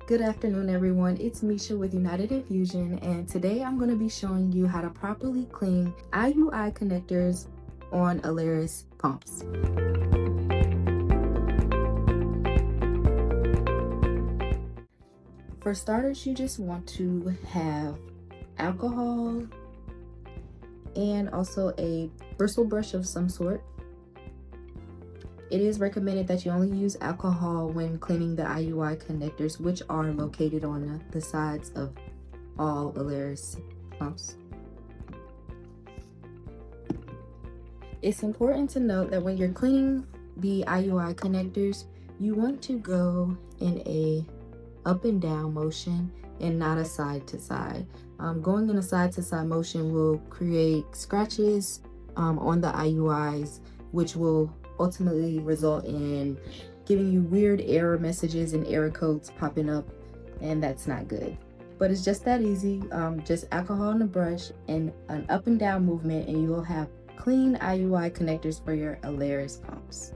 Good afternoon, everyone. It's Misha with United Infusion, and today I'm going to be showing you how to properly clean IUI connectors on Alaris pumps. For starters, you just want to have alcohol and also a bristle brush of some sort. It is recommended that you only use alcohol when cleaning the IUI connectors, which are located on the sides of all Alaris pumps. It's important to note that when you're cleaning the IUI connectors, you want to go in a up and down motion and not a side to side. Going in a side to side motion will create scratches on the IUIs, which will ultimately result in giving you weird error messages and error codes popping up, and that's not good. But it's just that easy. Just alcohol on the brush and an up and down movement, and you will have clean IUI connectors for your Alaris pumps.